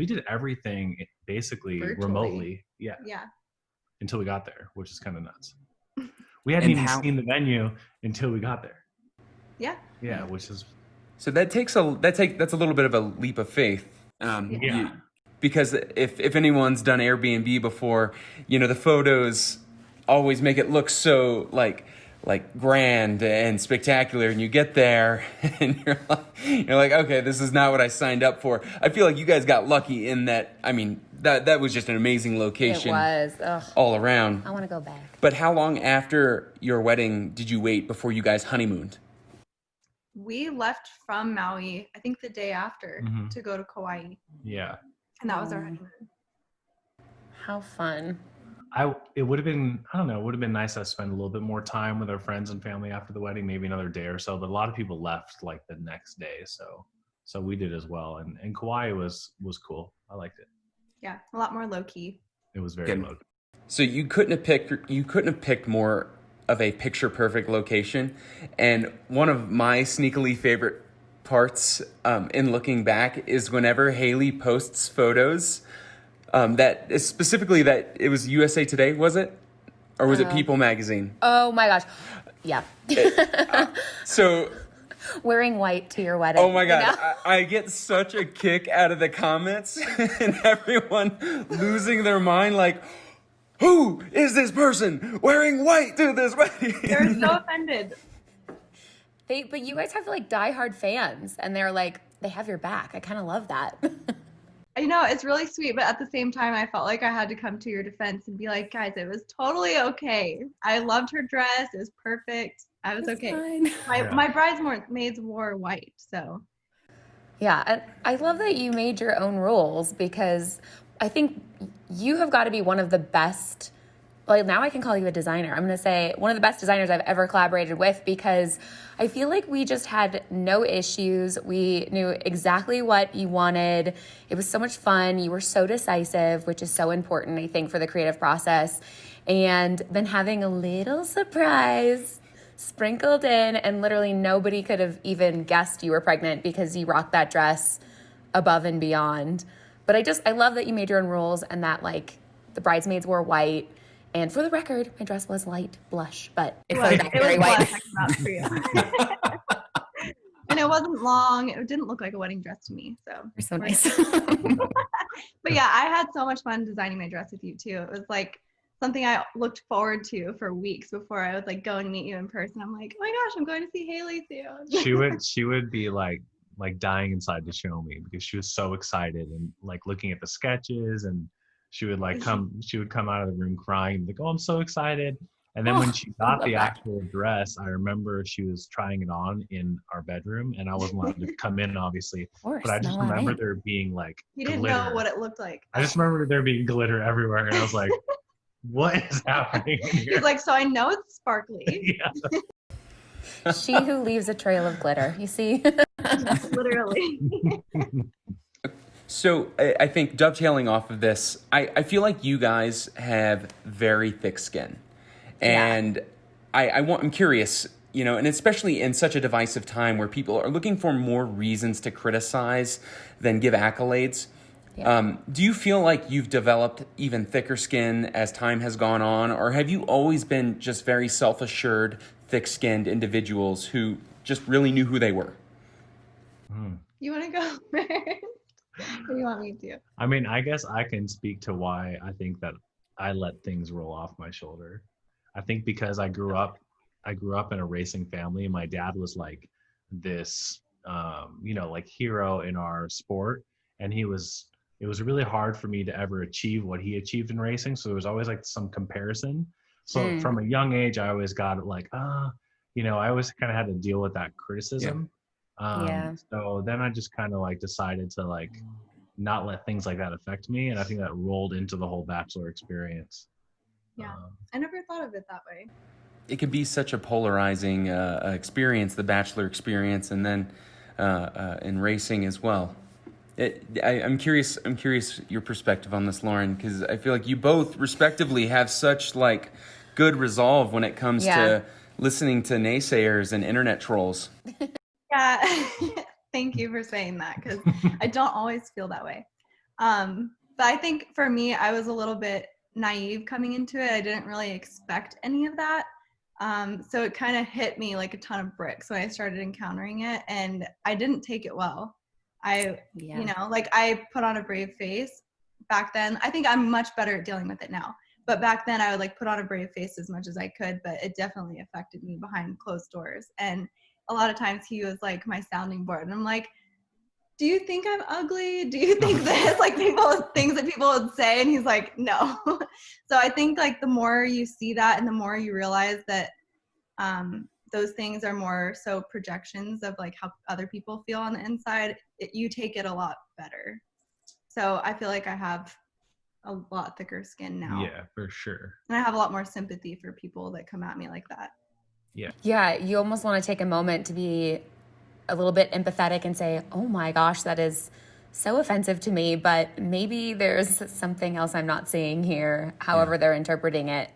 We did everything basically Virtually. remotely. Yeah. Until we got there, which is kind of nuts. We hadn't even seen the venue until we got there. Yeah, which is so that's a little bit of a leap of faith. Because if anyone's done Airbnb before, the photos always make it look so like grand and spectacular, and you get there and you're like, okay, this is not what I signed up for. I feel like you guys got lucky in that. I mean, that was just an amazing location. It was all around. I want to go back. But how long after your wedding did you wait before you guys honeymooned? We left from Maui, I think the day after, to go to Kauai. Yeah. And that was our honeymoon. How fun. It would have been, I don't know, it would have been nice to spend a little bit more time with our friends and family after the wedding, maybe another day or so, but a lot of people left like the next day, so we did as well. And Kauai was cool. I liked it. Yeah, a lot more low key. It was very low key. So you couldn't have picked more of a picture perfect location. And one of my sneakily favorite parts in looking back is whenever Hayley posts photos that is specifically that it was USA Today, was it? Or was it People Magazine? Oh my gosh. Yeah. So wearing white to your wedding. Oh my God. I get such a kick out of the comments and everyone losing their mind like, who is this person wearing white to this wedding? They're so offended. But you guys have like diehard fans, and they're like, they have your back. I kind of love that. I know, it's really sweet, but at the same time, I felt like I had to come to your defense and be like, guys, it was totally okay. I loved her dress. It was perfect. I was okay. My bridesmaids wore white, so. Yeah, and I love that you made your own rules, because I think you have got to be one of the best, well, now I can call you a designer. I'm going to say one of the best designers I've ever collaborated with, because I feel like we just had no issues. We knew exactly what you wanted. It was so much fun. You were so decisive, which is so important, I think, for the creative process. And then having a little surprise sprinkled in, and literally nobody could have even guessed you were pregnant because you rocked that dress above and beyond. But I love that you made your own rules, and that like the bridesmaids wore white. And for the record, my dress was light blush, but it was very white. For you. And it wasn't long. It didn't look like a wedding dress to me. So You're so nice. But yeah, I had so much fun designing my dress with you too. It was like something I looked forward to for weeks before I would like go and meet you in person. I'm like, oh my gosh, I'm going to see Hayley soon. She would be like dying inside to show me, because she was so excited and like looking at the sketches, and she would come out of the room crying and like, oh, I'm so excited. And then when she got the actual dress, I remember she was trying it on in our bedroom, and I wasn't allowed to come in, obviously. But I just remember there being like you didn't glitter. know what it looked like. I just remember there being glitter everywhere, and I was like, what is happening here? He's like, so I know it's sparkly. Yeah. She who leaves a trail of glitter, you see? Literally. So I think dovetailing off of this, I feel like you guys have very thick skin. And I'm curious, and especially in such a divisive time where people are looking for more reasons to criticize than give accolades. Yeah. Do you feel like you've developed even thicker skin as time has gone on, or have you always been just very self-assured, thick-skinned individuals who just really knew who they were? You want to go first? What do you want me to? I mean, I guess I can speak to why I think that I let things roll off my shoulder. I think because I grew up in a racing family, and my dad was like this, like hero in our sport. And it was really hard for me to ever achieve what he achieved in racing. So there was always like some comparison. So from a young age, I always got like, I always kind of had to deal with that criticism. So then I just kind of like decided to like not let things like that affect me. And I think that rolled into the whole Bachelor experience. Yeah. I never thought of it that way. It can be such a polarizing experience, the Bachelor experience, and then in racing as well. I'm curious your perspective on this, Lauren, because I feel like you both respectively have such like good resolve when it comes to listening to naysayers and internet trolls. Yeah, thank you for saying that, because I don't always feel that way. But I think for me, I was a little bit naive coming into it. I didn't really expect any of that. So it kind of hit me like a ton of bricks when I started encountering it, and I didn't take it well. You know, like I put on a brave face back then. I think I'm much better at dealing with it now. But back then I would like put on a brave face as much as I could, but it definitely affected me behind closed doors. And a lot of times he was like my sounding board. And I'm like, do you think I'm ugly? Do you think this? Like things that people would say. And he's like, no. So I think like the more you see that and the more you realize that those things are more so projections of like how other people feel on the inside, you take it a lot better. So I feel like I have a lot thicker skin now. Yeah, for sure. And I have a lot more sympathy for people that come at me like that. Yeah. Yeah, you almost want to take a moment to be a little bit empathetic and say, oh my gosh, that is so offensive to me, but maybe there's something else I'm not seeing here, however they're interpreting it.